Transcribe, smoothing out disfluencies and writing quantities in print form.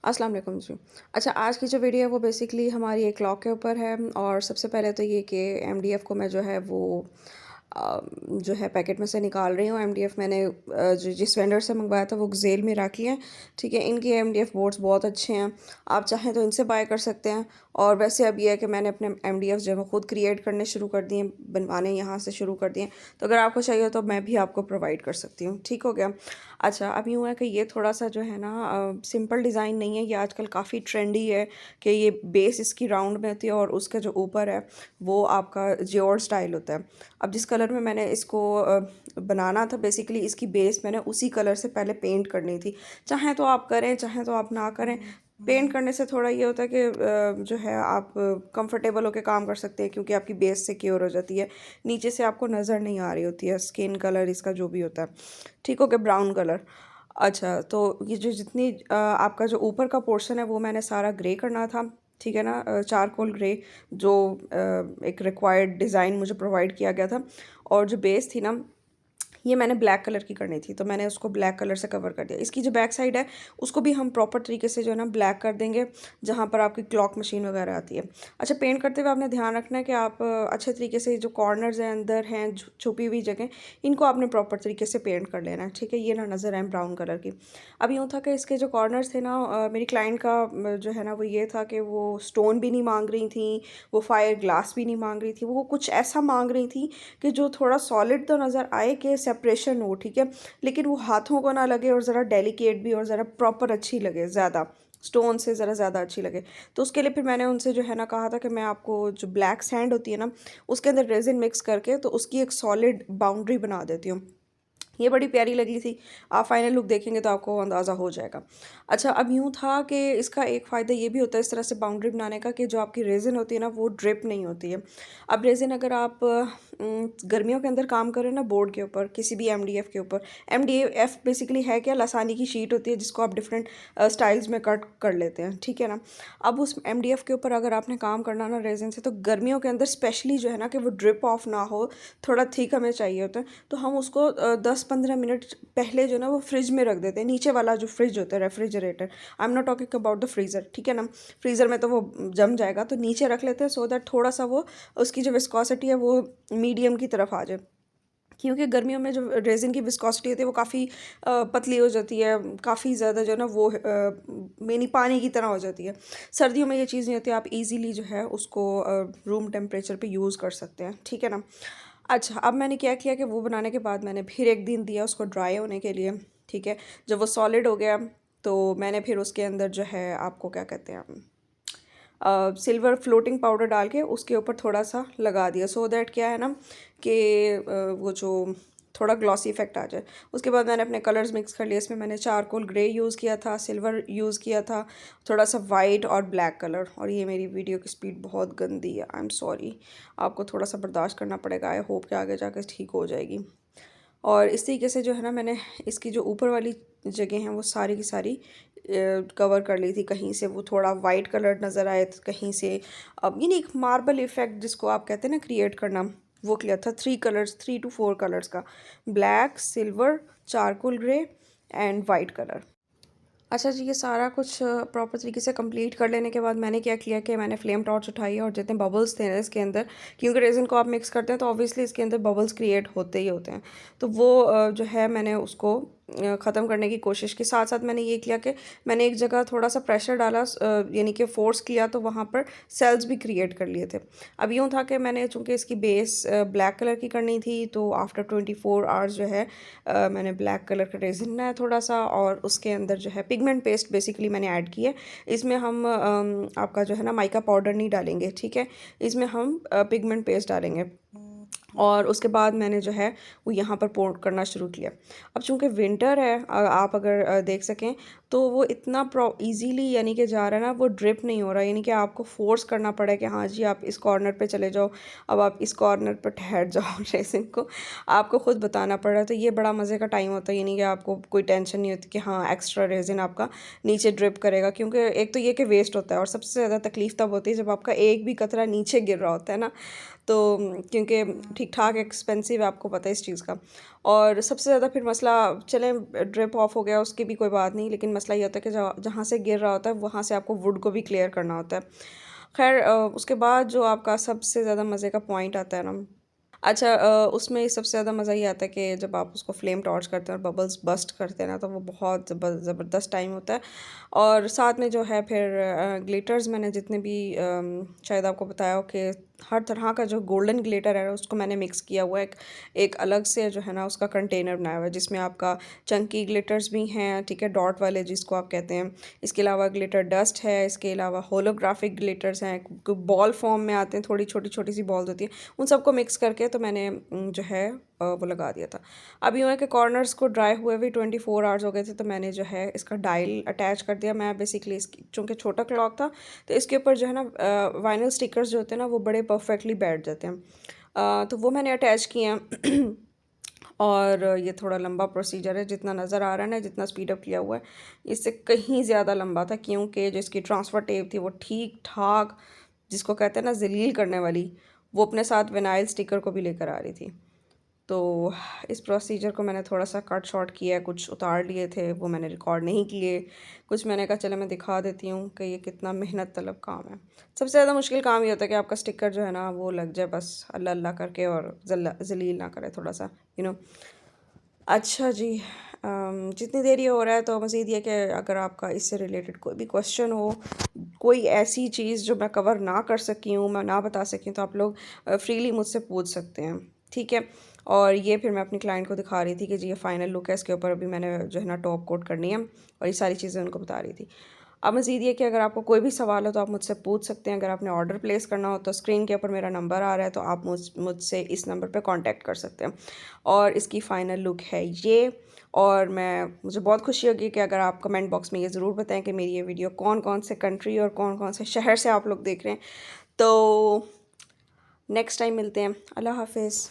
अस्सलाम वालेकुम जी। अच्छा, आज की जो वीडियो है वो बेसिकली हमारी एक क्लॉक के ऊपर है और सबसे पहले तो ये कि एमडीएफ को मैं जो है वो जो है पैकेट में से निकाल रही हूँ। एमडीएफ मैंने जो जिस वेंडर से मंगवाया था वो गज़ेल में रख लिया है, ठीक है। इनके एमडीएफ बोर्ड्स बहुत अच्छे हैं, आप चाहें तो इनसे बाय कर सकते हैं। और वैसे अब ये है कि मैंने अपने एमडीएफ जो है वो खुद क्रिएट करने शुरू कर दिए, बनवाने यहाँ से शुरू कर दिए। तो अगर आपको चाहिए तो मैं भी आपको प्रोवाइड कर सकती हूँ, ठीक हो गया। अच्छा, अब यूँ है कि ये थोड़ा-सा जो है ना सिंपल डिज़ाइन नहीं है, ये आजकल काफ़ी ट्रेंडी है कि ये बेस इसकी राउंड में होती है और उसका जो ऊपर है वो आपका जियोर स्टाइल होता है। अब जिस कलर में मैंने इसको बनाना था, बेसिकली इसकी बेस मैंने उसी कलर से पहले पेंट करनी थी। चाहें तो आप करें, चाहें तो आप ना करें। पेंट करने से थोड़ा ये होता है कि जो है आप कंफर्टेबल होकर काम कर सकते हैं क्योंकि आपकी बेस सिक्योर हो जाती है। नीचे से आपको नज़र नहीं आ रही होती है स्किन कलर इसका जो भी होता है, ठीक हो गया, ब्राउन कलर। अच्छा, तो ये जो जितनी आपका जो ऊपर का पोर्शन है वो मैंने सारा ग्रे करना था, ठीक है ना, चारकोल ग्रे, जो एक रिक्वायर्ड डिज़ाइन मुझे प्रोवाइड किया गया था। और जो बेस थी ना, ये मैंने ब्लैक कलर की करनी थी, तो मैंने उसको ब्लैक कलर से कवर कर दिया। इसकी जो बैक साइड है उसको भी हम प्रॉपर तरीके से जो है ना ब्लैक कर देंगे, जहाँ पर आपकी क्लॉक मशीन वगैरह आती है। अच्छा, पेंट करते हुए आपने ध्यान रखना है कि आप अच्छे तरीके से जो कॉर्नर्स हैं, अंदर हैं, छुपी हुई जगह, इनको आपने प्रॉपर तरीके से पेंट कर लेना है, ठीक है। ये ना नज़र आए ब्राउन कलर की। अब यूँ था कि इसके जो कॉर्नर्स थे ना, मेरी क्लाइंट का जो है ना वो ये था कि वो स्टोन भी नहीं मांग रही थी, वो फायर ग्लास भी नहीं मांग रही थी, वो कुछ ऐसा मांग रही थी कि जो थोड़ा सॉलिड तो नज़र आए, कि सेपरेशन हो, ठीक है, लेकिन वो हाथों को ना लगे और ज़रा डेलिकेट भी और ज़रा प्रॉपर अच्छी लगे, ज़्यादा स्टोन से ज़रा ज़्यादा अच्छी लगे। तो उसके लिए फिर मैंने उनसे जो है ना कहा था कि मैं आपको जो ब्लैक सैंड होती है ना, उसके अंदर रेजिन मिक्स करके तो उसकी एक सॉलिड बाउंड्री बना देती हूँ। ये बड़ी प्यारी लगी थी। आप फाइनल लुक देखेंगे तो आपको अंदाज़ा हो जाएगा। अच्छा, अब यूँ था कि इसका एक फ़ायदा ये भी होता है इस तरह से बाउंड्री बनाने का, कि जो आपकी रेज़िन होती है ना वो ड्रिप नहीं होती है। अब रेज़िन अगर आप गर्मियों के अंदर काम करें ना बोर्ड के ऊपर, किसी भी एमडीएफ के ऊपर, एमडीएफ बेसिकली है क्या, लसानी की शीट होती है जिसको आप डिफरेंट स्टाइल्स में कट कर लेते हैं, ठीक है ना। अब उस एमडीएफ के ऊपर अगर आपने काम करना ना रेज़िन से, तो गर्मियों के अंदर स्पेशली जो है ना कि वो ड्रिप ऑफ ना हो, थोड़ा थिक हमें चाहिए होता है, तो हम उसको 10-15 मिनट पहले जो है ना वो फ्रिज में रख देते हैं, नीचे वाला जो फ्रिज होता है, refrigerator. I am not talking about the freezer, ठीक है ना। फ्रीज़र में तो वो जम जाएगा, तो नीचे रख लेते हैं सो दैट थोड़ा सा वो उसकी जो विस्कोसिटी है वो मीडियम की तरफ आ जाए। क्योंकि गर्मियों में जो रेज़िन की विस्कोसिटी होती है वो काफ़ी पतली हो जाती है, काफ़ी ज़्यादा जो है ना वो मेनी पानी की तरह हो जाती है। सर्दियों में ये चीज़ नहीं होती, आप इजीली जो है उसको रूम टेम्परेचर पे यूज़ कर सकते हैं, ठीक है ना। अच्छा, अब मैंने क्या किया कि वो बनाने के बाद मैंने फिर एक दिन दिया उसको ड्राई होने के लिए, ठीक है। जब वो सॉलिड हो गया तो मैंने फिर उसके अंदर जो है आपको क्या कहते हैं, सिल्वर फ्लोटिंग पाउडर डाल के उसके ऊपर थोड़ा सा लगा दिया, सो दैट क्या है ना कि वो जो थोड़ा ग्लॉसी इफेक्ट आ जाए। उसके बाद मैंने अपने कलर्स मिक्स कर लिए। इसमें मैंने चारकोल ग्रे यूज़ किया था, सिल्वर यूज़ किया था, थोड़ा सा वाइट और ब्लैक कलर। और ये मेरी वीडियो की स्पीड बहुत गंदी है, आई एम सॉरी, आपको थोड़ा सा बर्दाश्त करना पड़ेगा। आई होप कि आगे जाकर ठीक हो जाएगी। और इस तरीके से जो है ना मैंने इसकी जो ऊपर वाली जगह हैं वो सारी की सारी कवर कर ली थी। कहीं से वो थोड़ा वाइट कलर नज़र आए, तो कहीं से अब ये नहीं, एक मार्बल इफ़ेक्ट जिसको आप कहते हैं ना क्रिएट करना, वो किया था। 3 to 4 कलर्स का, black, silver, charcoal grey and white colour. अच्छा जी, ये सारा कुछ प्रॉपर तरीके से कंप्लीट कर लेने के बाद मैंने क्या किया कि मैंने फ्लेम टॉर्च उठाई और जितने बबल्स थे ना इसके अंदर, क्योंकि रेज़िन को आप मिक्स करते हैं तो ऑब्वियसली इसके अंदर बबल्स क्रिएट होते ही होते हैं, तो वो जो है मैंने उसको ख़त्म करने की कोशिश की। साथ साथ मैंने ये किया कि मैंने एक जगह थोड़ा सा प्रेशर डाला, यानी कि फ़ोर्स किया, तो वहाँ पर सेल्स भी क्रिएट कर लिए थे। अब यूँ था कि मैंने चूँकि इसकी बेस ब्लैक कलर की करनी थी, तो आफ्टर 24 आवर्स जो है मैंने ब्लैक कलर का रेज़िन बनाया थोड़ा सा, और उसके अंदर जो है पिगमेंट पेस्ट बेसिकली मैंने ऐड की है। इसमें हम आपका जो है ना माइका पाउडर नहीं डालेंगे, ठीक है, इसमें हम पिगमेंट पेस्ट डालेंगे। और उसके बाद मैंने जो है वो यहाँ पर पोर करना शुरू किया। अब चूँकि विंटर है, आप अगर देख सकें तो वो इतना ईजीली यानी कि जा रहा है ना, वो ड्रिप नहीं हो रहा, यानी कि आपको फोर्स करना पड़ा है कि हाँ जी आप इस कॉर्नर पे चले जाओ, अब आप इस कॉर्नर पर ठहर जाओ रेसिन को आपको ख़ुद बताना पड़ रहा है। तो ये बड़ा मज़े का टाइम होता है, यानी कि आपको कोई टेंशन नहीं होती कि हाँ एक्स्ट्रा रेजिन आपका नीचे ड्रिप करेगा, क्योंकि एक तो ये कि वेस्ट होता है, और सबसे ज़्यादा तकलीफ़ तब होती है जब आपका एक भी कतरा नीचे गिर रहा होता है ना, तो क्योंकि ठीक ठाक एक्सपेंसिव है, आपको पता है इस चीज़ का। और सबसे ज़्यादा फिर मसला, चलें ड्रिप ऑफ हो गया उसकी भी कोई बात नहीं, लेकिन मसला ये होता है कि जहाँ से गिर रहा होता है वहाँ से आपको वुड को भी क्लियर करना होता है। खैर उसके बाद जो आपका सबसे ज़्यादा मज़े का पॉइंट आता है ना, अच्छा उसमें सबसे ज़्यादा मज़ा ये आता है कि जब आप उसको फ्लेम टॉर्च करते हैं और बबल्स बस्ट करते हैं ना, तो वो बहुत ज़बरदस्त टाइम होता है। और साथ में जो है फिर ग्लिटर्स मैंने जितने भी शायद आपको बताया हो कि हर तरह का जो गोल्डन ग्लिटर है उसको मैंने मिक्स किया हुआ है। एक अलग से जो है ना उसका कंटेनर बनाया हुआ है जिसमें आपका चंकी ग्लिटर्स भी हैं, ठीक है, डॉट वाले जिसको आप कहते हैं। इसके अलावा ग्लिटर डस्ट है, इसके अलावा होलोग्राफिक ग्लिटर्स हैं, बॉल फॉर्म में आते हैं, थोड़ी छोटी छोटी सी बॉल्स होती हैं, उन सबको मिक्स करके तो मैंने जो है वो लगा दिया था। अब यूँ है कि कॉर्नर्स को ड्राई हुए भी 24 आवर्स हो गए थे, तो मैंने जो है इसका डायल अटैच कर दिया। मैं बेसिकली इसकी चूँकि छोटा क्लॉक था तो इसके ऊपर जो है ना वाइनल स्टिकर्स जो होते हैं ना वो बड़े परफेक्टली बैठ जाते हैं। तो वो मैंने अटैच किए हैं। और ये थोड़ा लंबा प्रोसीजर है, जितना नज़र आ रहा है ना, जितना स्पीड अप किया हुआ है इससे कहीं ज़्यादा लंबा था, क्योंकि जो इसकी ट्रांसफ़र टेप थी वो ठीक ठाक, जिसको कहते हैं ना जलील करने वाली, वो अपने साथ विनाइल स्टिकर को भी लेकर आ रही थी। तो इस प्रोसीजर को मैंने थोड़ा सा कट शॉर्ट किया है, कुछ उतार लिए थे वो मैंने रिकॉर्ड नहीं किए, कुछ मैंने कहा चलो मैं दिखा देती हूँ कि ये कितना मेहनत तलब काम है। सबसे ज़्यादा मुश्किल काम ये होता है कि आपका स्टिकर जो है ना वो लग जाए बस अल्लाह अल्लाह करके, और जलील ना करे थोड़ा सा, यू नो। अच्छा जी, जितनी देर ये हो रहा है तो मज़ीद ये कि अगर आपका इससे रिलेटेड कोई भी क्वेश्चन हो, कोई ऐसी चीज़ जो मैं कवर ना कर सकी हूँ, मैं ना बता सकी, तो आप लोग फ्रीली मुझसे पूछ सकते हैं, ठीक है। और ये फिर मैं अपनी क्लाइंट को दिखा रही थी कि जी ये फ़ाइनल लुक है, इसके ऊपर अभी मैंने जो है ना टॉप कोट करनी है, और ये सारी चीज़ें उनको बता रही थी। अब मज़ीद ये कि अगर आपको कोई भी सवाल हो तो आप मुझसे पूछ सकते हैं। अगर आपने ऑर्डर प्लेस करना हो तो स्क्रीन के ऊपर मेरा नंबर आ रहा है, तो आप मुझसे इस नंबर पे कांटेक्ट कर सकते हैं। और इसकी फ़ाइनल लुक है ये। और मुझे बहुत खुशी होगी कि अगर आप कमेंट बॉक्स में ये ज़रूर बताएं कि मेरी ये वीडियो कौन कौन से कंट्री और कौन कौन से शहर से आप लोग देख रहे हैं। तो नेक्स्ट टाइम मिलते हैं। अल्लाह हाफिज़।